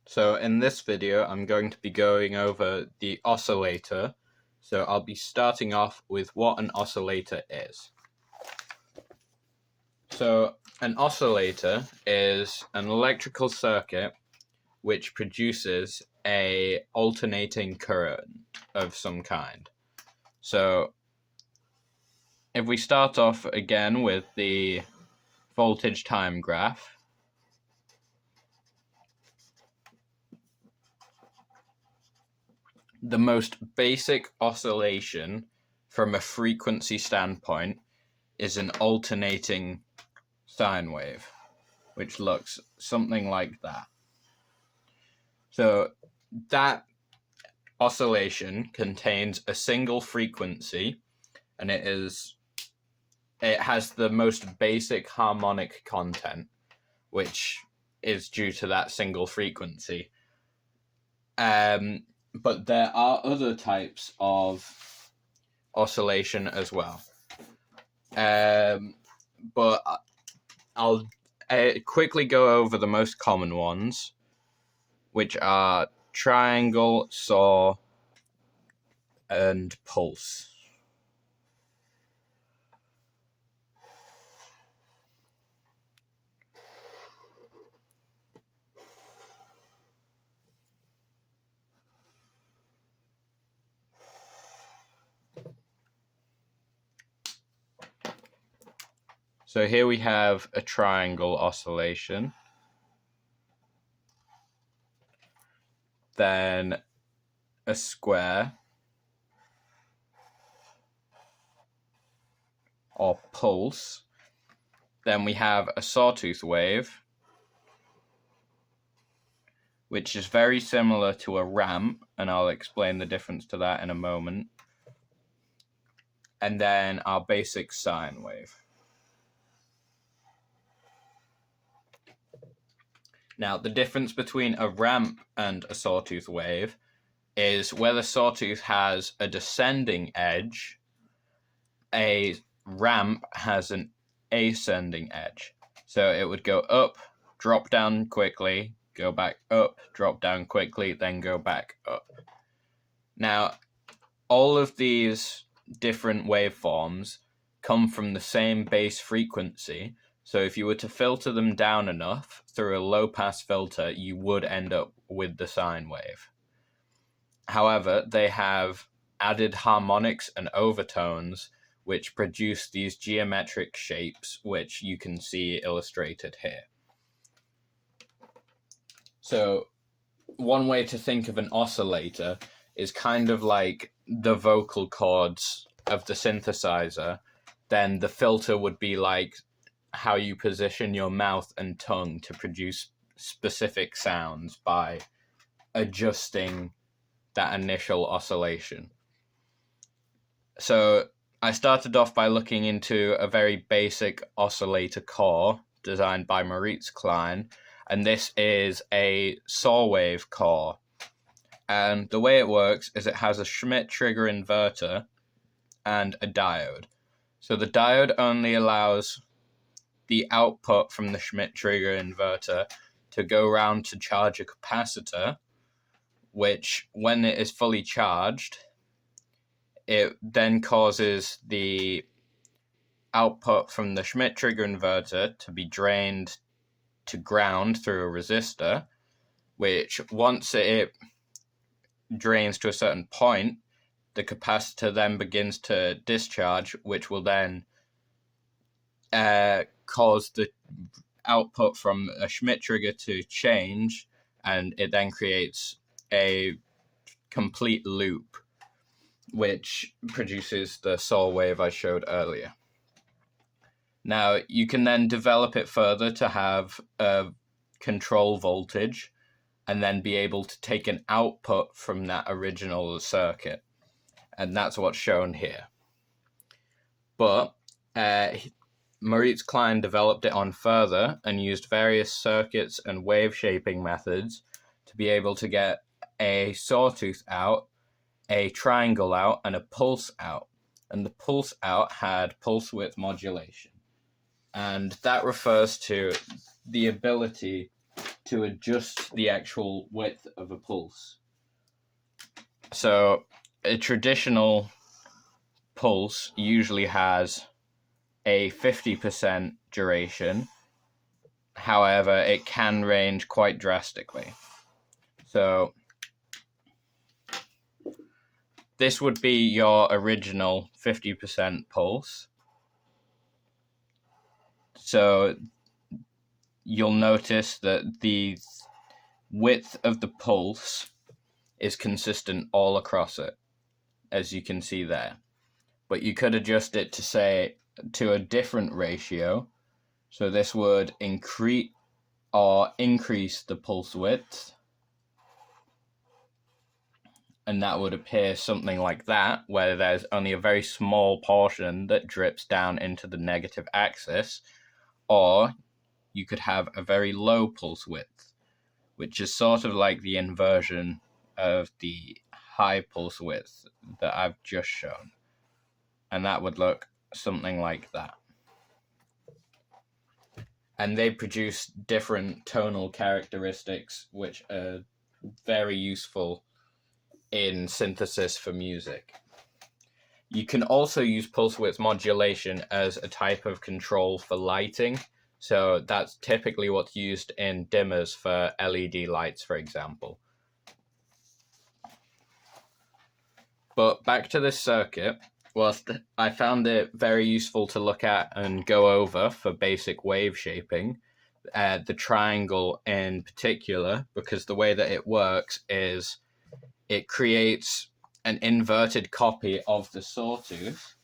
So in this video, I'm going to be going over the oscillator. So I'll be starting off with what an oscillator is. So an oscillator is an electrical circuit which produces a alternating current of some kind. So if we start off again with the voltage time graph, the most basic oscillation from a frequency standpoint is an alternating sine wave, which looks something like that. So that oscillation contains a single frequency, and it has the most basic harmonic content, which is due to that single frequency. But there are other types of oscillation as well. But I'll quickly go over the most common ones, which are triangle, saw, and pulse. So here we have a triangle oscillation, then a square or pulse, then we have a sawtooth wave, which is very similar to a ramp, and I'll explain the difference to that in a moment, and then our basic sine wave. Now, the difference between a ramp and a sawtooth wave is where the sawtooth has a descending edge, a ramp has an ascending edge. So it would go up, drop down quickly, go back up, drop down quickly, then go back up. Now, all of these different waveforms come from the same base frequency. So if you were to filter them down enough through a low-pass filter, you would end up with the sine wave. However, they have added harmonics and overtones, which produce these geometric shapes, which you can see illustrated here. So one way to think of an oscillator is kind of like the vocal cords of the synthesizer. Then the filter would be like how you position your mouth and tongue to produce specific sounds by adjusting that initial oscillation. So I started off by looking into a very basic oscillator core designed by Moritz Klein, and this is a saw wave core. And the way it works is it has a Schmidt trigger inverter and a diode. So the diode only allows the output from the Schmidt trigger inverter to go around to charge a capacitor, which when it is fully charged, it then causes the output from the Schmidt trigger inverter to be drained to ground through a resistor, which once it drains to a certain point, the capacitor then begins to discharge, which will then cause the output from a Schmidt trigger to change, and it then creates a complete loop, which produces the saw wave I showed earlier. Now, you can then develop it further to have a control voltage and then be able to take an output from that original circuit. And that's what's shown here. But Moritz Klein developed it on further and used various circuits and wave shaping methods to be able to get a sawtooth out, a triangle out, and a pulse out. And the pulse out had pulse width modulation. And that refers to the ability to adjust the actual width of a pulse. So a traditional pulse usually has a 50% duration. However, it can range quite drastically. So this would be your original 50% pulse. So you'll notice that the width of the pulse is consistent all across it, as you can see there. But you could adjust it to say to a different ratio. So this would increase the pulse width. And that would appear something like that, where there's only a very small portion that drips down into the negative axis. Or you could have a very low pulse width, which is sort of like the inversion of the high pulse width that I've just shown. And that would look something like that. And they produce different tonal characteristics, which are very useful in synthesis for music. You can also use pulse width modulation as a type of control for lighting. So that's typically what's used in dimmers for LED lights, for example. But back to this circuit, whilst I found it very useful to look at and go over for basic wave shaping, the triangle in particular, because the way that it works is it creates an inverted copy of the sawtooth.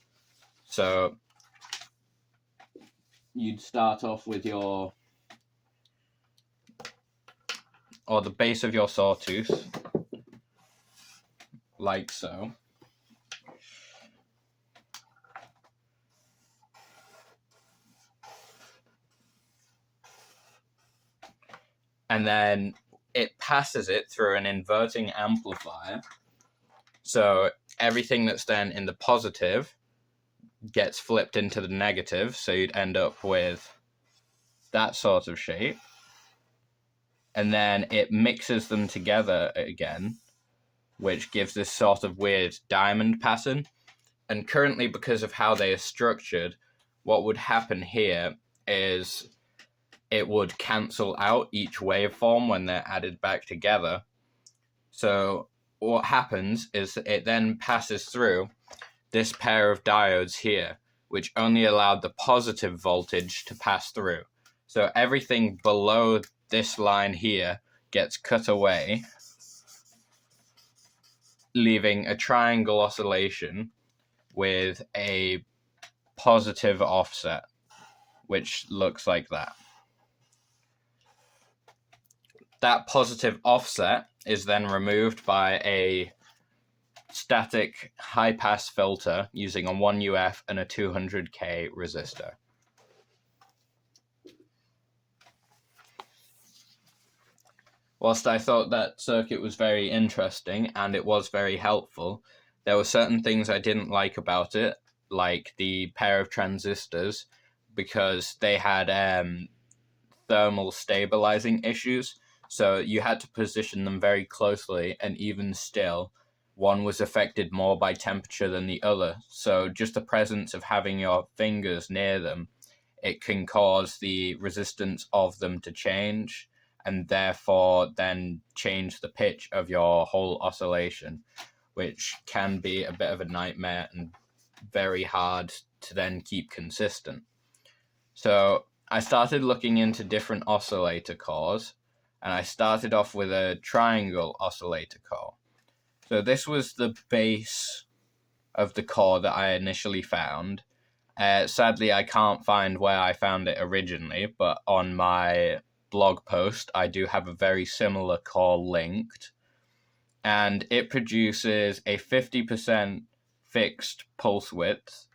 So you'd start off with the base of your sawtooth, like so. And then it passes it through an inverting amplifier. So everything that's then in the positive gets flipped into the negative. So you'd end up with that sort of shape. And then it mixes them together again, which gives this sort of weird diamond pattern. And currently, because of how they are structured, what would happen here is it would cancel out each waveform when they're added back together. So what happens is it then passes through this pair of diodes here, which only allowed the positive voltage to pass through. So everything below this line here gets cut away, leaving a triangle oscillation with a positive offset, which looks like that. That positive offset is then removed by a static high-pass filter using a 1UF and a 200K resistor. Whilst I thought that circuit was very interesting and it was very helpful, there were certain things I didn't like about it, like the pair of transistors, because they had thermal stabilizing issues. So you had to position them very closely, and even still, one was affected more by temperature than the other. So just the presence of having your fingers near them, it can cause the resistance of them to change, and therefore then change the pitch of your whole oscillation, which can be a bit of a nightmare and very hard to then keep consistent. So I started looking into different oscillator cores, and I started off with a triangle oscillator core. So this was the base of the core that I initially found. Sadly, I can't find where I found it originally, but on my blog post, I do have a very similar core linked. And it produces a 50% fixed pulse width,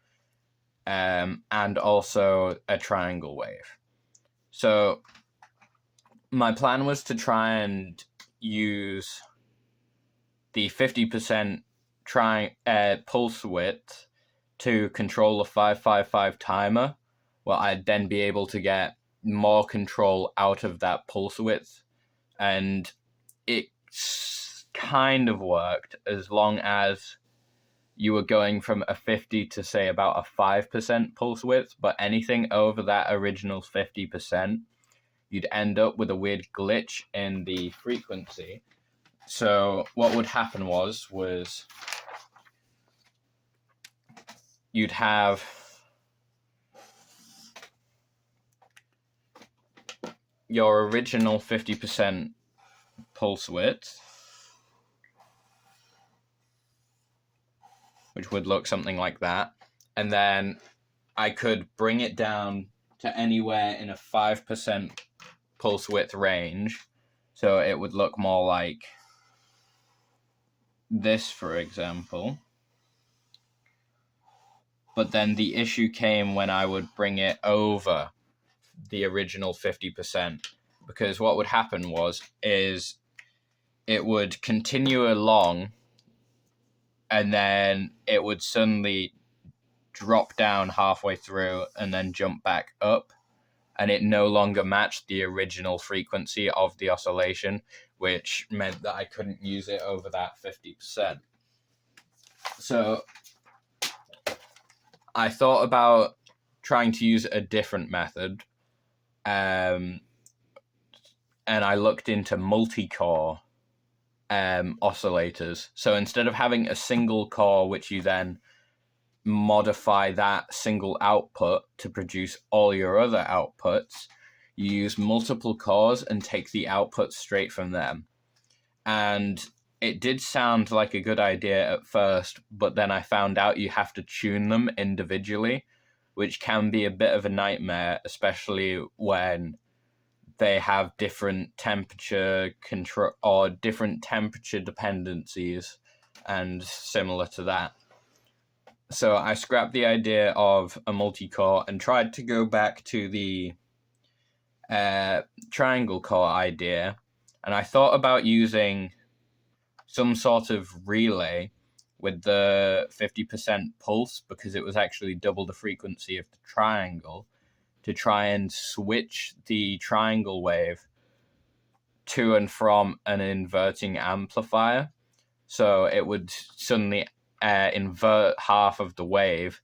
and also a triangle wave. So my plan was to try and use the 50% pulse width to control a 555 timer, where I'd then be able to get more control out of that pulse width, and it kind of worked as long as you were going from a 50 to say about a 5% pulse width, but anything over that original 50%, you'd end up with a weird glitch in the frequency. So what would happen was you'd have your original 50% pulse width, which would look something like that, and then I could bring it down to anywhere in a 5% pulse width range, so it would look more like this, for example. But then the issue came when I would bring it over the original 50%, because what would happen is it would continue along, and then it would suddenly drop down halfway through and then jump back up, and it no longer matched the original frequency of the oscillation, which meant that I couldn't use it over that 50%. So I thought about trying to use a different method, and I looked into multi-core oscillators. So instead of having a single core, which you then modify that single output to produce all your other outputs, you use multiple cores and take the output straight from them. And it did sound like a good idea at first, but then I found out you have to tune them individually, which can be a bit of a nightmare, especially when they have different temperature control or different temperature dependencies and similar to that. So I scrapped the idea of a multi-core and tried to go back to the triangle core idea. And I thought about using some sort of relay with the 50% pulse, because it was actually double the frequency of the triangle, to try and switch the triangle wave to and from an inverting amplifier. So it would suddenly invert half of the wave,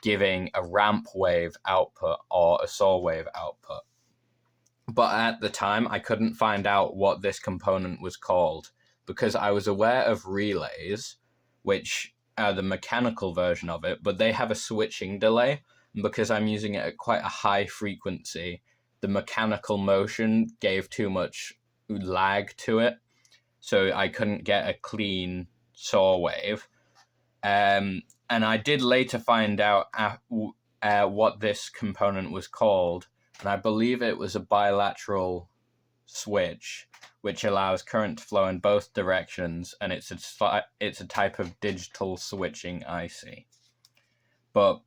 giving a ramp wave output or a saw wave output. But at the time, I couldn't find out what this component was called, because I was aware of relays, which are the mechanical version of it, but they have a switching delay. And because I'm using it at quite a high frequency, the mechanical motion gave too much lag to it, so I couldn't get a clean saw wave. And I did later find out what this component was called, and I believe it was a bilateral switch, which allows current to flow in both directions, and it's a type of digital switching IC. But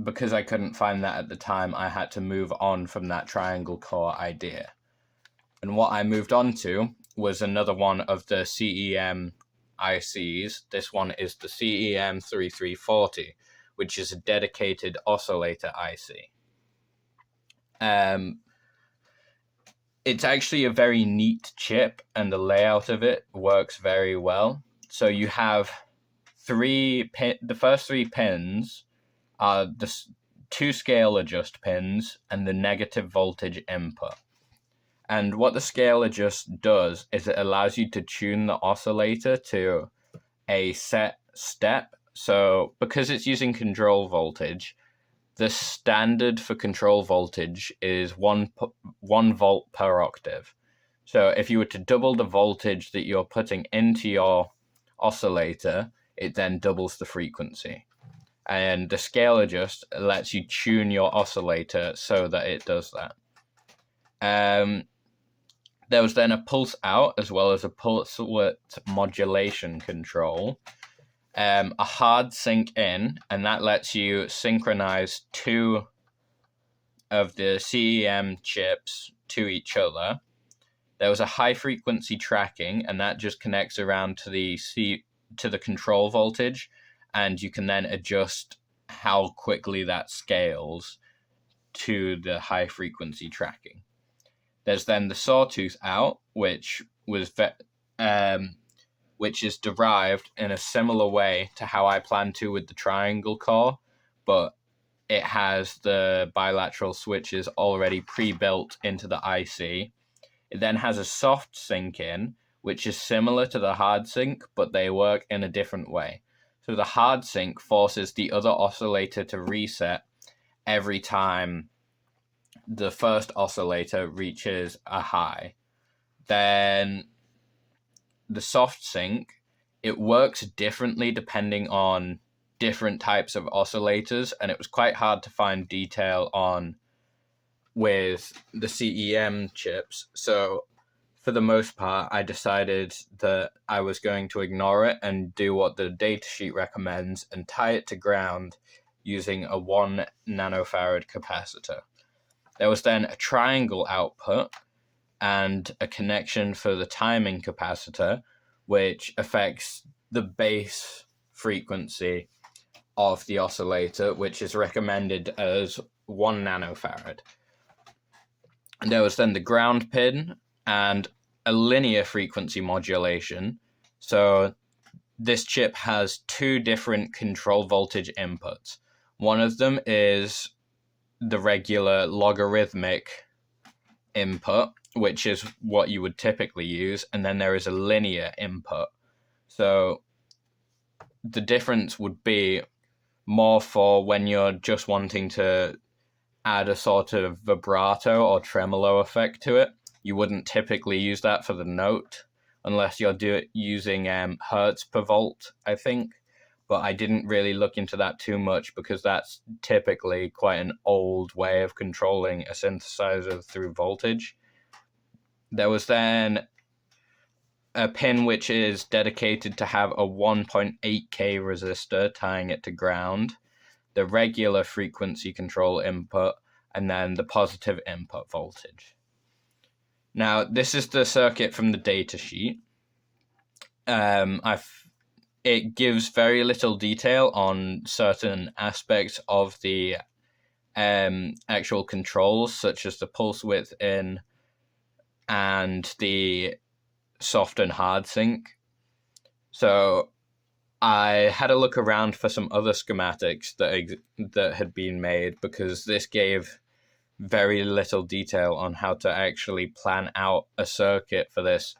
because I couldn't find that at the time, I had to move on from that triangle core idea. And what I moved on to was another one of the CEM ICs. This one is the CEM 3340, which is a dedicated oscillator IC. It's actually a very neat chip, and the layout of it works very well. So you have the first three pins are the two scale adjust pins and the negative voltage input. And what the scale adjust does is it allows you to tune the oscillator to a set step. So because it's using control voltage, the standard for control voltage is 1 volt per octave. So if you were to double the voltage that you're putting into your oscillator, it then doubles the frequency. And the scale adjust lets you tune your oscillator so that it does that. There was then a pulse out as well as a pulse width modulation control. A hard sync in, and that lets you synchronize two of the CEM chips to each other. There was a high frequency tracking, and that just connects around to the control voltage, and you can then adjust how quickly that scales to the high frequency tracking. There's then the sawtooth out, which is derived in a similar way to how I plan to with the triangle core, but it has the bilateral switches already pre-built into the IC. It then has a soft sync in, which is similar to the hard sync, but they work in a different way. So the hard sync forces the other oscillator to reset every time the first oscillator reaches a high. Then the soft sync, it works differently depending on different types of oscillators, and it was quite hard to find detail on with the CEM chips. So for the most part, I decided that I was going to ignore it and do what the datasheet recommends and tie it to ground using a 1 nanofarad capacitor. There was then a triangle output and a connection for the timing capacitor, which affects the base frequency of the oscillator, which is recommended as 1 nanofarad. And there was then the ground pin and a linear frequency modulation. So this chip has two different control voltage inputs. One of them is the regular logarithmic input, which is what you would typically use, and then there is a linear input. So the difference would be more for when you're just wanting to add a sort of vibrato or tremolo effect to it. You wouldn't typically use that for the note unless you're using hertz per volt, I think. But I didn't really look into that too much because that's typically quite an old way of controlling a synthesizer through voltage. There was then a pin which is dedicated to have a 1.8K resistor tying it to ground, the regular frequency control input, and then the positive input voltage. Now, this is the circuit from the datasheet. It gives very little detail on certain aspects of the actual controls, such as the pulse width in and the soft and hard sync. So I had a look around for some other schematics that had been made, because this gave very little detail on how to actually plan out a circuit for this,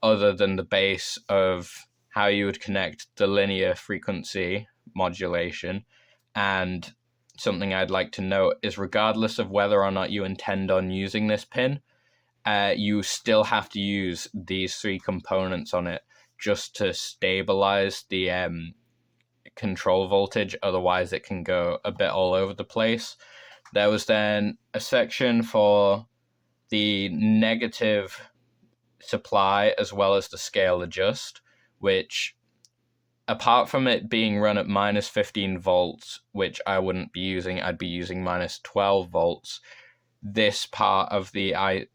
other than the base of how you would connect the linear frequency modulation. And something I'd like to note is, regardless of whether or not you intend on using this pin, you still have to use these three components on it just to stabilize the control voltage. Otherwise, it can go a bit all over the place. There was then a section for the negative supply as well as the scale adjust, which, apart from it being run at minus 15 volts, which I wouldn't be using, I'd be using minus 12 volts. This part of the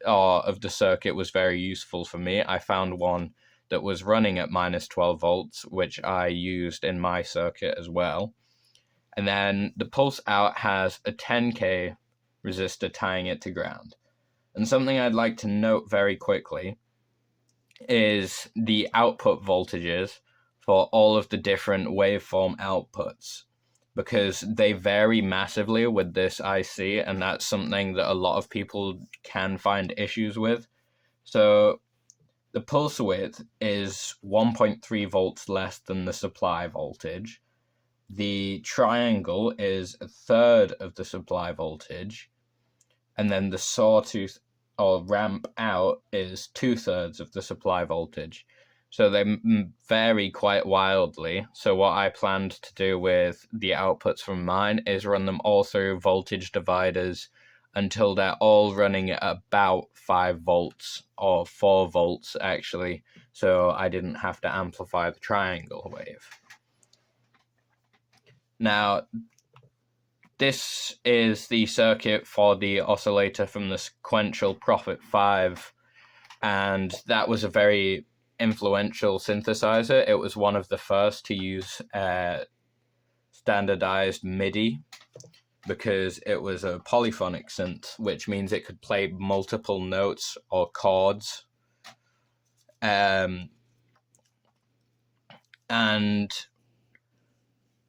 circuit was very useful for me. I found one that was running at minus 12 volts, which I used in my circuit as well. And then the pulse out has a 10K resistor tying it to ground. And something I'd like to note very quickly is the output voltages for all of the different waveform outputs, because they vary massively with this IC, and that's something that a lot of people can find issues with. So the pulse width is 1.3 volts less than the supply voltage. The triangle is a third of the supply voltage, and then the sawtooth or ramp out is 2/3 of the supply voltage. So they vary quite wildly. So what I planned to do with the outputs from mine is run them all through voltage dividers until they're all running at about 5 volts, or 4 volts actually, so I didn't have to amplify the triangle wave. Now, this is the circuit for the oscillator from the sequential Prophet 5, and that was a very influential synthesizer. It was one of the first to use standardized MIDI. because it was a polyphonic synth, which means it could play multiple notes or chords. And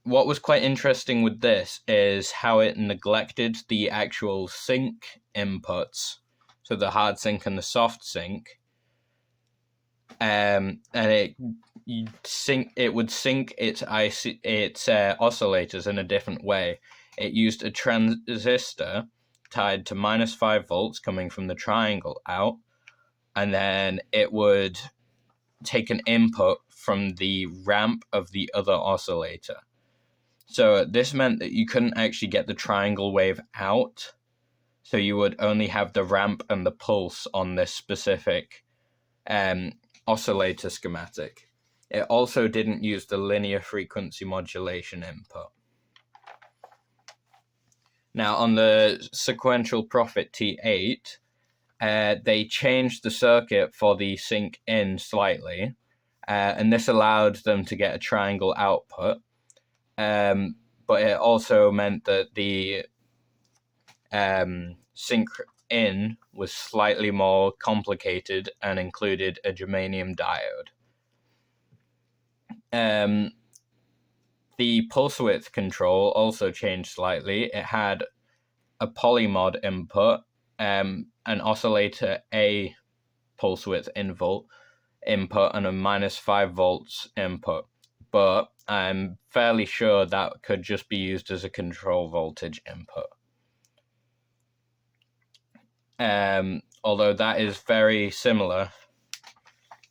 what was quite interesting with this is how it neglected the actual sync inputs, so the hard sync and the soft sync. And it would sync its oscillators in a different way. It used a transistor tied to -5 volts coming from the triangle out, and then it would take an input from the ramp of the other oscillator. So this meant that you couldn't actually get the triangle wave out, so you would only have the ramp and the pulse on this specific oscillator schematic. It also didn't use the linear frequency modulation input. Now, on the sequential Prophet T8, they changed the circuit for the sync in slightly, and this allowed them to get a triangle output. But it also meant that the sync in was slightly more complicated and included a germanium diode. The pulse width control also changed slightly. It had a polymod input, an oscillator A pulse width input, and a -5 volts input. But I'm fairly sure that could just be used as a control voltage input. Although that is very similar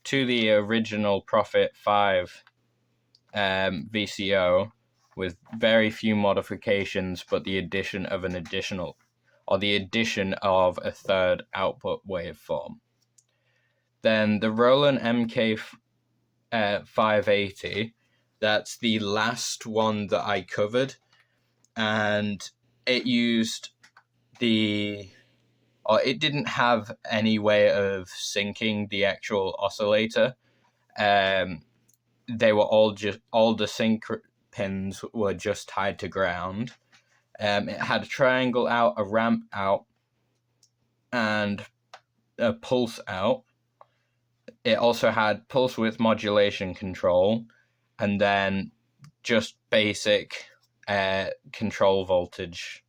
to the original Prophet 5 VCO, with very few modifications, but the addition of a third output waveform. Then the Roland MK 580, that's the last one that I covered, and it didn't have any way of syncing the actual oscillator. They were all the sync pins were just tied to ground. It had a triangle out, a ramp out, and a pulse out. It also had pulse width modulation control, and then just basic control voltage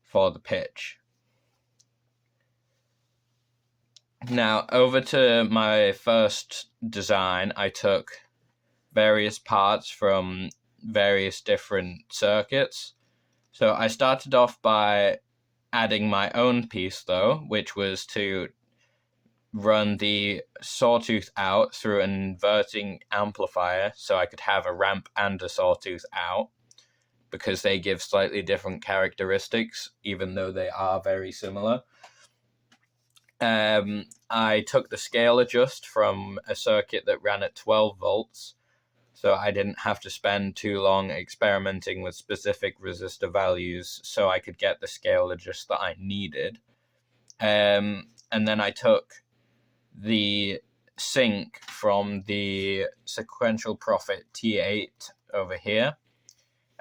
for the pitch. Now, over to my first design, I took various parts from various different circuits. So I started off by adding my own piece, though, which was to run the sawtooth out through an inverting amplifier so I could have a ramp and a sawtooth out, because they give slightly different characteristics, even though they are very similar. I took the scale adjust from a circuit that ran at 12 volts, so I didn't have to spend too long experimenting with specific resistor values, so I could get the scale adjust that I needed. And then I took the sync from the sequential Prophet T8 over here,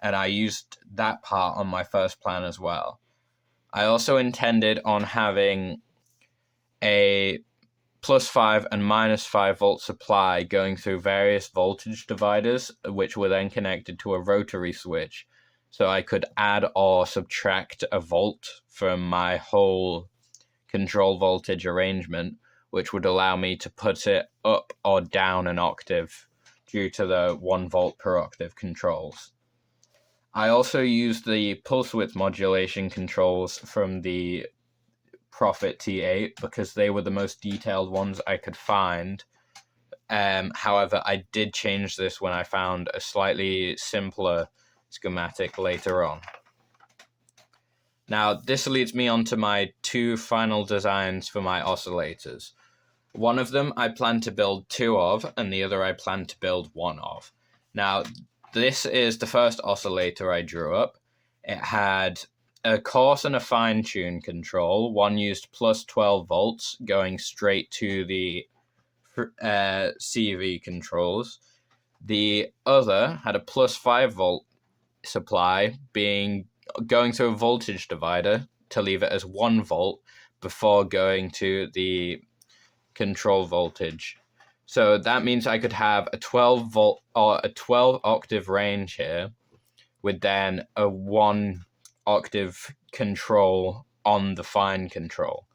and I used that part on my first plan as well. I also intended on having a +5 and -5 volt supply going through various voltage dividers, which were then connected to a rotary switch, so I could add or subtract a volt from my whole control voltage arrangement, which would allow me to put it up or down an octave due to the 1 volt per octave controls. I also used the pulse width modulation controls from the Prophet T8 because they were the most detailed ones I could find. However, I did change this when I found a slightly simpler schematic later on. Now, this leads me on to my 2 final designs for my oscillators. One of them I plan to build 2 of, and the other I plan to build 1 of. Now, this is the first oscillator I drew up. It had a coarse and a fine tune control. One used +12 volts going straight to the CV controls. The other had a +5 volt supply being going to a voltage divider to leave it as 1 volt before going to the control voltage. So that means I could have a 12 volt or a 12 octave range here with then a 1 octave control on the fine control.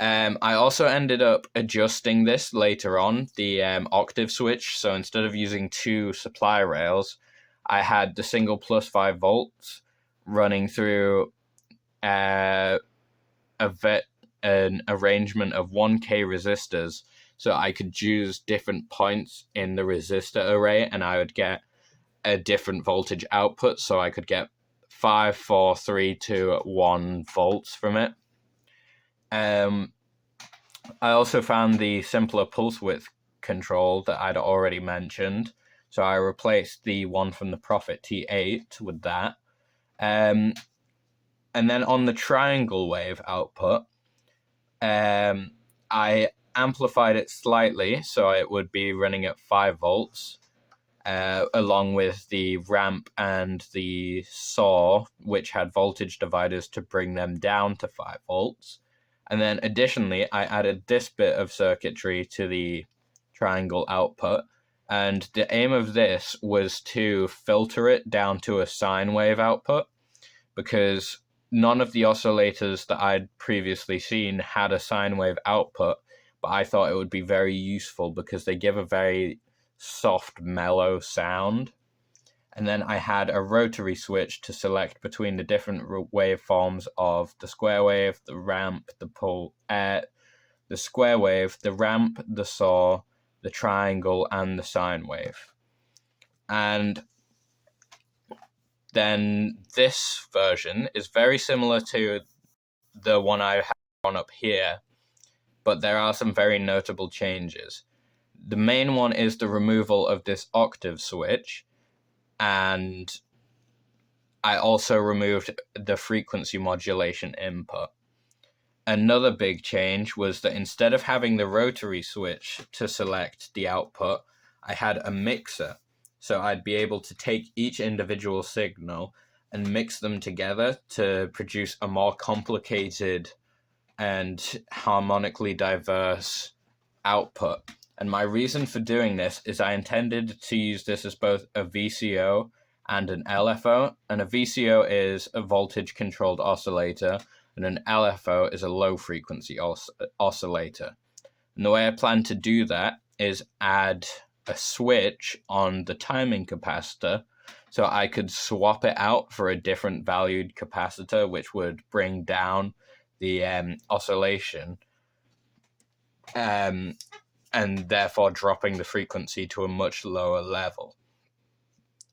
I also ended up adjusting this later on, the octave switch. So instead of using 2 supply rails, I had the single plus 5 volts running through an arrangement of 1K resistors. So I could choose different points in the resistor array and I would get a different voltage output. So I could get 5, 4, 3, 2, 1 volts from it. I also found the simpler pulse width control that I'd already mentioned. So I replaced the one from the Prophet T8 with that. And then on the triangle wave output, I amplified it slightly so it would be running at 5 volts, along with the ramp and the saw, which had voltage dividers to bring them down to 5 volts. And then additionally, I added this bit of circuitry to the triangle output. And the aim of this was to filter it down to a sine wave output, because none of the oscillators that I'd previously seen had a sine wave output, but I thought it would be very useful because they give a very soft, mellow sound. And then I had a rotary switch to select between the different waveforms of the square wave, the ramp, the square wave, the ramp, the saw, the triangle, and the sine wave. And then this version is very similar to the one I have on up here, but there are some very notable changes. The main one is the removal of this octave switch, and I also removed the frequency modulation input. Another big change was that instead of having the rotary switch to select the output, I had a mixer. So I'd be able to take each individual signal and mix them together to produce a more complicated and harmonically diverse output. And my reason for doing this is I intended to use this as both a VCO and an LFO. And a VCO is a voltage controlled oscillator, and an LFO is a low frequency oscillator. And the way I plan to do that is add a switch on the timing capacitor, so I could swap it out for a different valued capacitor, which would bring down the oscillation, and therefore dropping the frequency to a much lower level.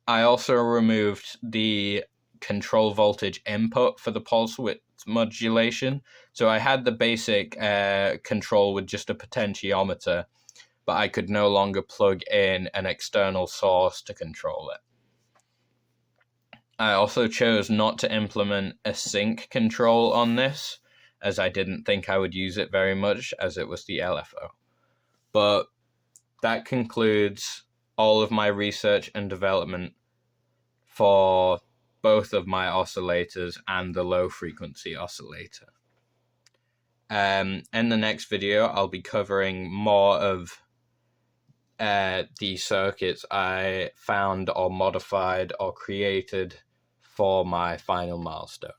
I also removed the control voltage input for the pulse width modulation. So I had the basic control with just a potentiometer, but I could no longer plug in an external source to control it. I also chose not to implement a sync control on this, as I didn't think I would use it very much, as it was the LFO. But that concludes all of my research and development for both of my oscillators and the low frequency oscillator. In the next video, I'll be covering more of the circuits I found or modified or created for my final milestone.